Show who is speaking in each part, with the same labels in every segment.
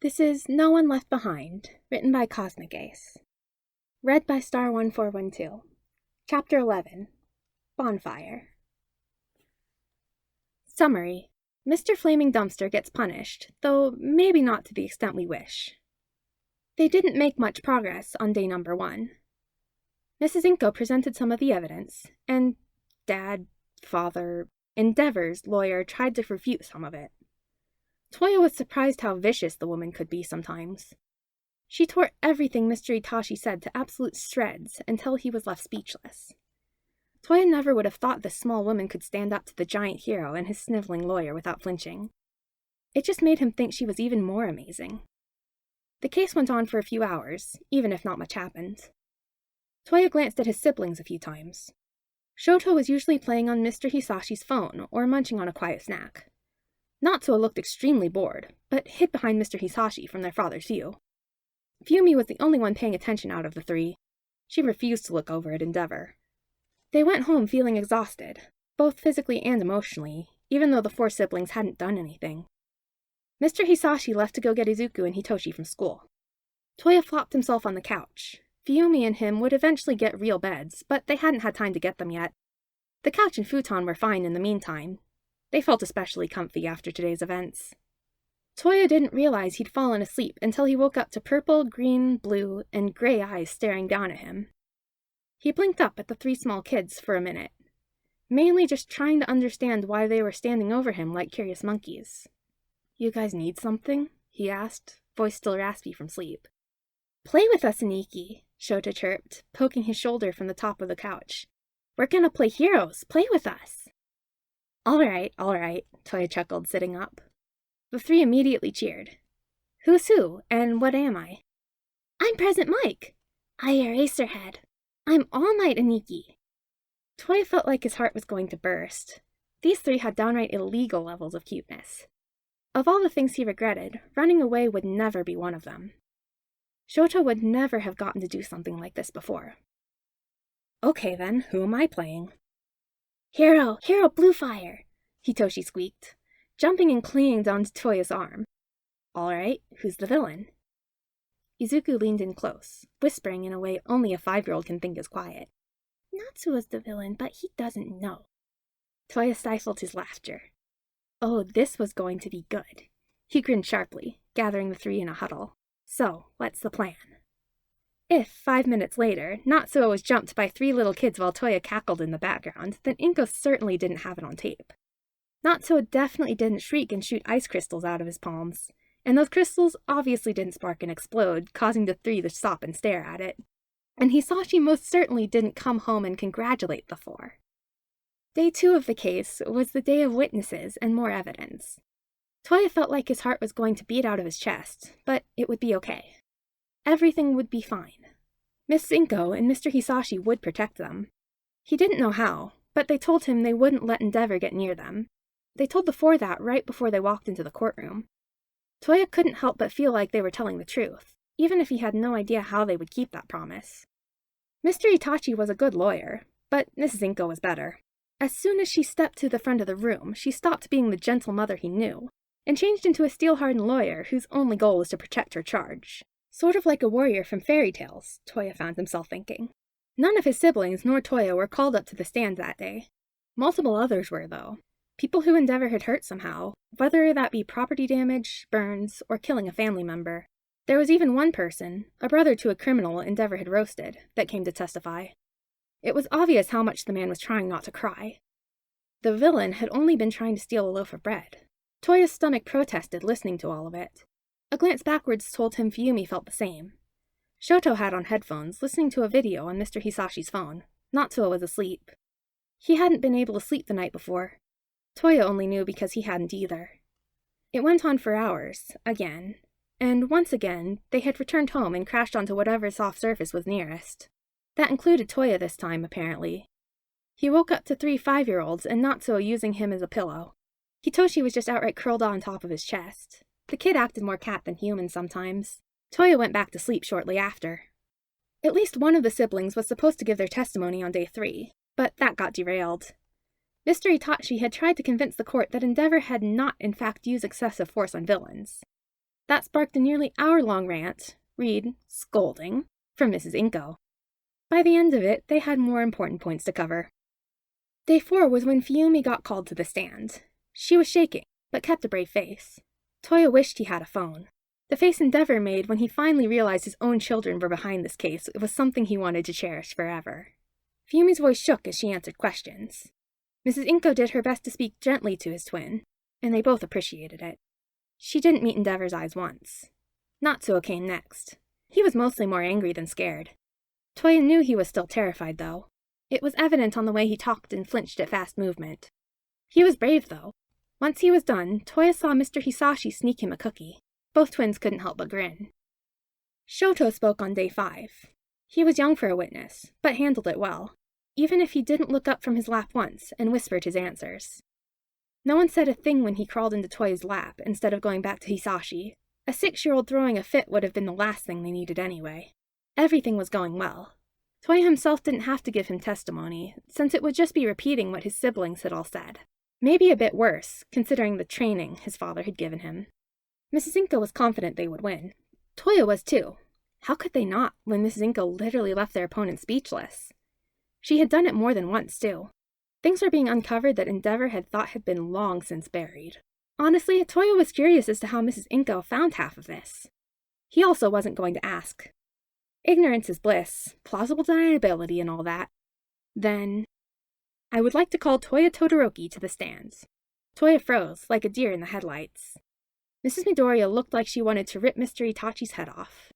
Speaker 1: This is No One Left Behind, written by Cosmic Ace. Read by Star1412. Chapter 11. Bonfire. Summary. Mr. Flaming Dumpster gets punished, though maybe not to the extent we wish. They didn't make much progress on day number 1. Mrs. Inko presented some of the evidence, and Endeavor's lawyer tried to refute some of it. Toya was surprised how vicious the woman could be sometimes. She tore everything Mr. Itachi said to absolute shreds until he was left speechless. Toya never would have thought this small woman could stand up to the giant hero and his sniveling lawyer without flinching. It just made him think she was even more amazing. The case went on for a few hours, even if not much happened. Toya glanced at his siblings a few times. Shoto was usually playing on Mr. Hisashi's phone or munching on a quiet snack. Natsuo looked extremely bored, but hid behind Mr. Hisashi from their father's view. Fumi was the only one paying attention out of the three. She refused to look over at Endeavor. They went home feeling exhausted, both physically and emotionally, even though the 4 siblings hadn't done anything. Mr. Hisashi left to go get Izuku and Hitoshi from school. Toya flopped himself on the couch. Fumi and him would eventually get real beds, but they hadn't had time to get them yet. The couch and futon were fine in the meantime. They felt especially comfy after today's events. Toya didn't realize he'd fallen asleep until he woke up to purple, green, blue, and gray eyes staring down at him. He blinked up at the 3 small kids for a minute, mainly just trying to understand why they were standing over him like curious monkeys. "You guys need something?" he asked, voice still raspy from sleep. "Play with us, Aniki," Shota chirped, poking his shoulder from the top of the couch. "We're gonna play heroes. Play with us." All right, Toya chuckled, sitting up. The 3 immediately cheered. "Who's who, and what am I?" "I'm Present Mike." "I Eraserhead." "I'm All Might Aniki." Toya felt like his heart was going to burst. These 3 had downright illegal levels of cuteness. Of all the things he regretted, running away would never be one of them. Shoto would never have gotten to do something like this before. "Okay then, who am I playing?" Hero Bluefire," Hitoshi squeaked, jumping and clinging onto Toya's arm. "All right, who's the villain?" Izuku leaned in close, whispering in a way only a 5-year-old can think is quiet. "Natsuo's the villain, but he doesn't know." Toya stifled his laughter. Oh, this was going to be good. He grinned sharply, gathering the 3 in a huddle. "So, what's the plan?" If, 5 minutes later, Natsuo was jumped by 3 little kids while Toya cackled in the background, then Inko certainly didn't have it on tape. Natsuo definitely didn't shriek and shoot ice crystals out of his palms, and those crystals obviously didn't spark and explode, causing the 3 to stop and stare at it. And Hisashi most certainly didn't come home and congratulate the 4. Day 2 of the case was the day of witnesses and more evidence. Toya felt like his heart was going to beat out of his chest, but it would be okay. Everything would be fine. Miss Inko and Mr. Hisashi would protect them. He didn't know how, but they told him they wouldn't let Endeavor get near them. They told the 4 that right before they walked into the courtroom. Toya couldn't help but feel like they were telling the truth, even if he had no idea how they would keep that promise. Mr. Itachi was a good lawyer, but Mrs. Inko was better. As soon as she stepped to the front of the room, she stopped being the gentle mother he knew, and changed into a steel-hardened lawyer whose only goal was to protect her charge. Sort of like a warrior from fairy tales, Toya found himself thinking. None of his siblings nor Toya were called up to the stand that day. Multiple others were, though. People who Endeavor had hurt somehow, whether that be property damage, burns, or killing a family member. There was even one person, a brother to a criminal Endeavor had roasted, that came to testify. It was obvious how much the man was trying not to cry. The villain had only been trying to steal a loaf of bread. Toya's stomach protested listening to all of it. A glance backwards told him Fumi felt the same. Shoto had on headphones, listening to a video on Mr. Hisashi's phone. Natsuo was asleep. He hadn't been able to sleep the night before. Toya only knew because he hadn't either. It went on for hours, again. And once again, they had returned home and crashed onto whatever soft surface was nearest. That included Toya this time, apparently. He woke up to 3 5-year-olds and Natsuo using him as a pillow. Hitoshi was just outright curled on top of his chest. The kid acted more cat than human sometimes. Toya went back to sleep shortly after. At least one of the siblings was supposed to give their testimony on day 3, but that got derailed. Mr. Itachi had tried to convince the court that Endeavor had not in fact used excessive force on villains. That sparked a nearly hour-long rant, read scolding, from Mrs. Inko. By the end of it, they had more important points to cover. Day 4 was when Fiumi got called to the stand. She was shaking, but kept a brave face. Toya wished he had a phone. The face Endeavor made when he finally realized his own children were behind this case was something he wanted to cherish forever. Fiumi's voice shook as she answered questions. Mrs. Inko did her best to speak gently to his twin, and they both appreciated it. She didn't meet Endeavor's eyes once. Natsuo came next. He was mostly more angry than scared. Toya knew he was still terrified, though. It was evident on the way he talked and flinched at fast movement. He was brave, though. Once he was done, Toya saw Mr. Hisashi sneak him a cookie. Both twins couldn't help but grin. Shoto spoke on day 5. He was young for a witness, but handled it well, even if he didn't look up from his lap once and whispered his answers. No one said a thing when he crawled into Toya's lap instead of going back to Hisashi. A 6-year-old throwing a fit would have been the last thing they needed anyway. Everything was going well. Toya himself didn't have to give him testimony, since it would just be repeating what his siblings had all said. Maybe a bit worse, considering the training his father had given him. Mrs. Inko was confident they would win. Toya was too. How could they not, when Mrs. Inko literally left their opponent speechless? She had done it more than once, too. Things were being uncovered that Endeavor had thought had been long since buried. Honestly, Toya was curious as to how Mrs. Inko found half of this. He also wasn't going to ask. Ignorance is bliss, plausible deniability and all that. Then, I would like to call Toya Todoroki to the stands. Toya froze, like a deer in the headlights. Mrs. Midoriya looked like she wanted to rip Mr. Itachi's head off.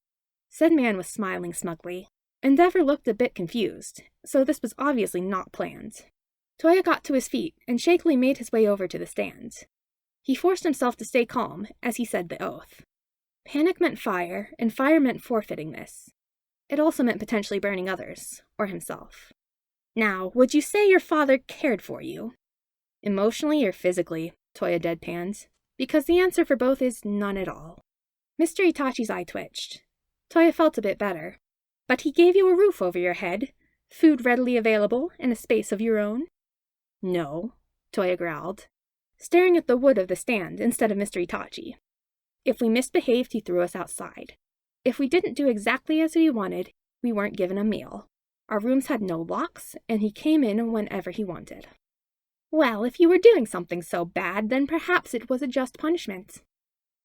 Speaker 1: Said man was smiling smugly. Endeavor looked a bit confused, so this was obviously not planned. Toya got to his feet and shakily made his way over to the stand. He forced himself to stay calm as he said the oath. Panic meant fire, and fire meant forfeiting this. It also meant potentially burning others, or himself. Now, would you say your father cared for you? Emotionally or physically, Toya deadpanned, because the answer for both is none at all. Mr. Itachi's eye twitched. Toya felt a bit better. But he gave you a roof over your head, food readily available, and a space of your own? No, Toya growled, staring at the wood of the stand instead of Mr. Itachi. If we misbehaved, he threw us outside. If we didn't do exactly as we wanted, we weren't given a meal. Our rooms had no locks, and he came in whenever he wanted. Well, if you were doing something so bad, then perhaps it was a just punishment.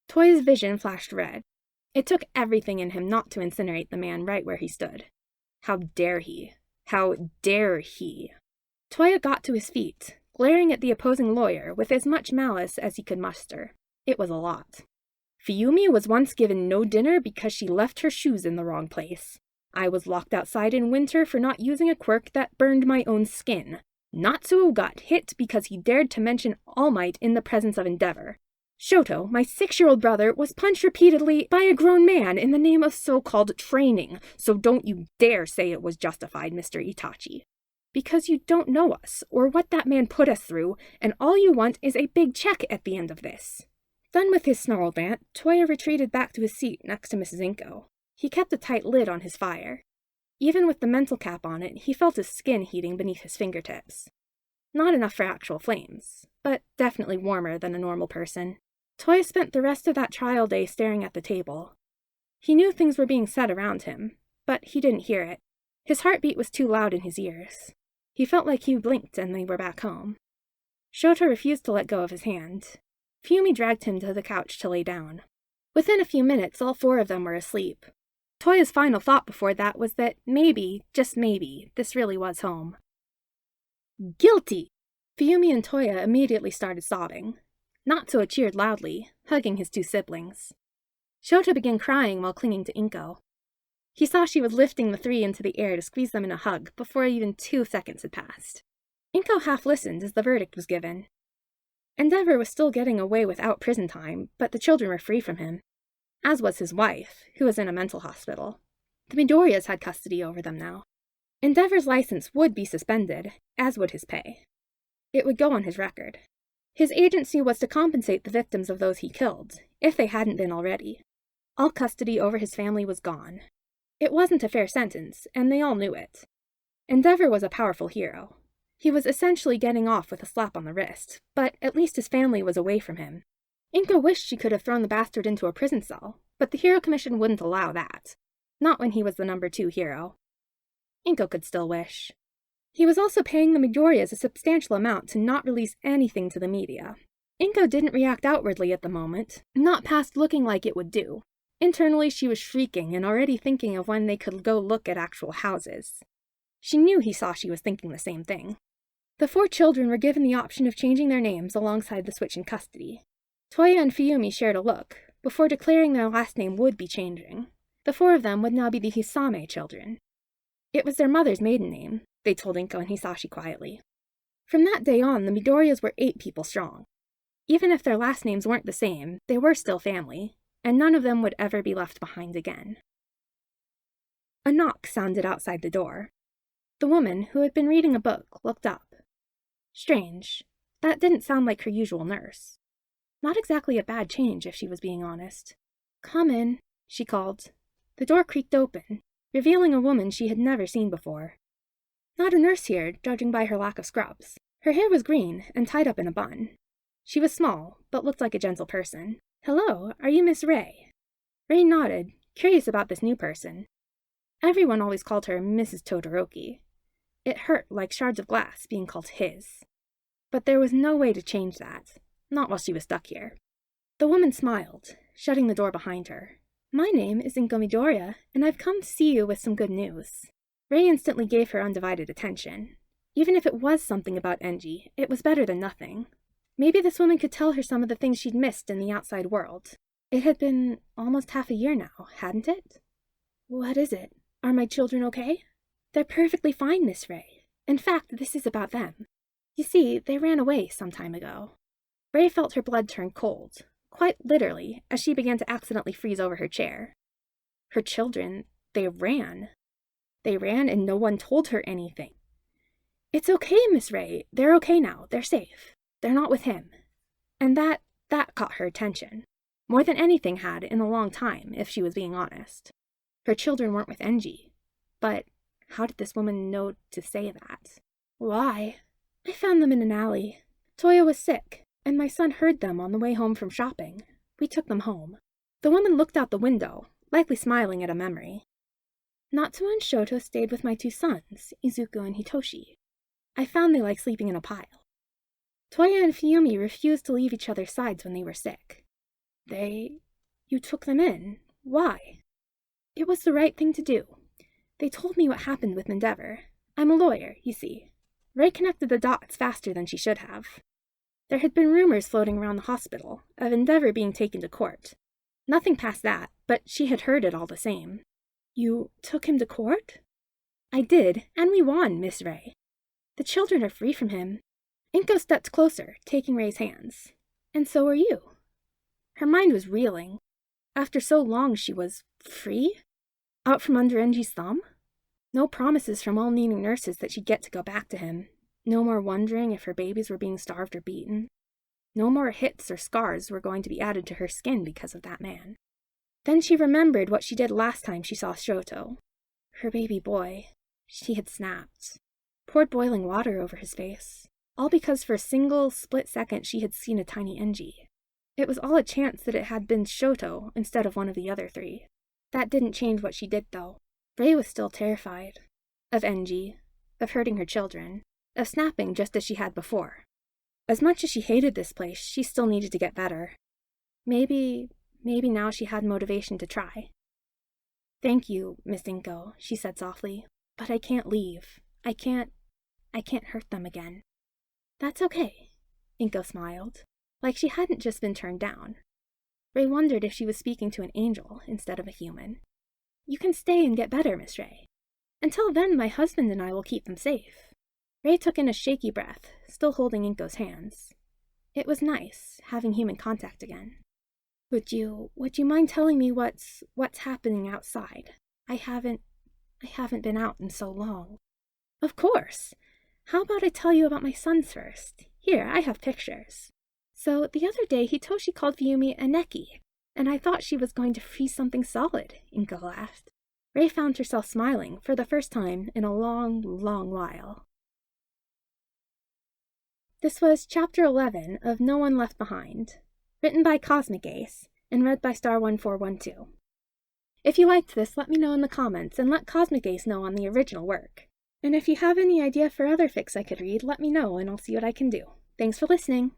Speaker 1: Toya's vision flashed red. It took everything in him not to incinerate the man right where he stood. How dare he? How dare he? Toya got to his feet, glaring at the opposing lawyer with as much malice as he could muster. It was a lot. Fiumi was once given no dinner because she left her shoes in the wrong place. I was locked outside in winter for not using a quirk that burned my own skin. Natsuo got hit because he dared to mention All Might in the presence of Endeavor. Shoto, my 6-year-old brother, was punched repeatedly by a grown man in the name of so-called training, so don't you dare say it was justified, Mr. Itachi. Because you don't know us, or what that man put us through, and all you want is a big check at the end of this. Done with his snarled rant, Toya retreated back to his seat next to Mrs. Inko. He kept a tight lid on his fire. Even with the mental cap on it, he felt his skin heating beneath his fingertips. Not enough for actual flames, but definitely warmer than a normal person. Toya spent the rest of that trial day staring at the table. He knew things were being said around him, but he didn't hear it. His heartbeat was too loud in his ears. He felt like he blinked and they were back home. Shoto refused to let go of his hand. Fiumi dragged him to the couch to lay down. Within a few minutes, all 4 of them were asleep. Toya's final thought before that was that maybe, just maybe, this really was home. Guilty! Fiumi and Toya immediately started sobbing. Natsuo cheered loudly, hugging his 2 siblings. Shoto began crying while clinging to Inko. He saw she was lifting the 3 into the air to squeeze them in a hug before even 2 seconds had passed. Inko half listened as the verdict was given. Endeavor was still getting away without prison time, but the children were free from him, as was his wife, who was in a mental hospital. The Midoriyas had custody over them now. Endeavor's license would be suspended, as would his pay. It would go on his record. His agency was to compensate the victims of those he killed, if they hadn't been already. All custody over his family was gone. It wasn't a fair sentence, and they all knew it. Endeavor was a powerful hero. He was essentially getting off with a slap on the wrist, but at least his family was away from him. Inko wished she could have thrown the bastard into a prison cell, but the Hero Commission wouldn't allow that. Not when he was the number 2 hero. Inko could still wish. He was also paying the Midoriyas a substantial amount to not release anything to the media. Inko didn't react outwardly at the moment, not past looking like it would do. Internally, she was shrieking and already thinking of when they could go look at actual houses. She knew he saw she was thinking the same thing. The 4 children were given the option of changing their names alongside the switch in custody. Toya and Fuyumi shared a look, before declaring their last name would be changing. The 4 of them would now be the Hisame children. It was their mother's maiden name, they told Inko and Hisashi quietly. From that day on, the Midoriyas were 8 people strong. Even if their last names weren't the same, they were still family, and none of them would ever be left behind again. A knock sounded outside the door. The woman, who had been reading a book, looked up. Strange. That didn't sound like her usual nurse. Not exactly a bad change, if she was being honest. "Come in," she called. The door creaked open, revealing a woman she had never seen before. Not a nurse here, judging by her lack of scrubs. Her hair was green and tied up in a bun. She was small, but looked like a gentle person. "Hello, are you Miss Ray?" Ray nodded, curious about this new person. Everyone always called her Mrs. Todoroki. It hurt like shards of glass being called his. But there was no way to change that, not while she was stuck here. The woman smiled, shutting the door behind her. "My name is Inko Midoriya, and I've come to see you with some good news." Ray instantly gave her undivided attention. Even if it was something about Enji, it was better than nothing. Maybe this woman could tell her some of the things she'd missed in the outside world. It had been almost half a year now, hadn't it? "What is it? Are my children okay?" "They're perfectly fine, Miss Ray. In fact, this is about them. You see, they ran away some time ago." Ray felt her blood turn cold, quite literally, as she began to accidentally freeze over her chair. Her children, they ran. They ran and no one told her anything. "It's okay, Miss Ray. They're okay now. They're safe. They're not with him." And that caught her attention. More than anything had in a long time, if she was being honest. Her children weren't with Enji. But how did this woman know to say that? "Why? I found them in an alley. Toya was sick, and my son heard them on the way home from shopping. We took them home." The woman looked out the window, likely smiling at a memory. "Natsu and Shoto stayed with my 2 sons, Izuku and Hitoshi. I found they like sleeping in a pile. Toya and Fuyumi refused to leave each other's sides when they were sick. You took them in. Why?" "It was the right thing to do. They told me what happened with Endeavor. I'm a lawyer, you see." Ray connected the dots faster than she should have. There had been rumors floating around the hospital of Endeavor being taken to court. Nothing past that, but she had heard it all the same. "You took him to court?" "I did, and we won, Miss Ray. The children are free from him." Inko stepped closer, taking Ray's hands. "And so are you." Her mind was reeling. After so long she was free? Out from under Enji's thumb? No promises from all-needing nurses that she'd get to go back to him. No more wondering if her babies were being starved or beaten. No more hits or scars were going to be added to her skin because of that man. Then she remembered what she did last time she saw Shoto. Her baby boy. She had snapped. Poured boiling water over his face. All because for a single, split second she had seen a tiny Enji. It was all a chance that it had been Shoto instead of one of the other 3. That didn't change what she did, though. Ray was still terrified. Of Enji. Of hurting her children. Of snapping just as she had before. As much as she hated this place, she still needed to get better. Maybe now she had motivation to try. "Thank you, Miss Inko," she said softly. "But I can't leave. I can't hurt them again." "That's okay," Inko smiled, like she hadn't just been turned down. Ray wondered if she was speaking to an angel instead of a human. "You can stay and get better, Miss Ray. Until then, my husband and I will keep them safe." Ray took in a shaky breath, still holding Inko's hands. It was nice, having human contact again. Would you mind telling me what's happening outside? I haven't been out in so long." "Of course! How about I tell you about my sons first? Here, I have pictures." "So, the other day, Hitoshi called Fuyumi a Neki, and I thought she was going to freeze something solid," Inko laughed. Ray found herself smiling for the first time in a long, long while. This was Chapter 11 of No One Left Behind, written by Cosmic Ace, and read by Star1412. If you liked this, let me know in the comments, and let Cosmic Ace know on the original work. And if you have any idea for other fics I could read, let me know and I'll see what I can do. Thanks for listening!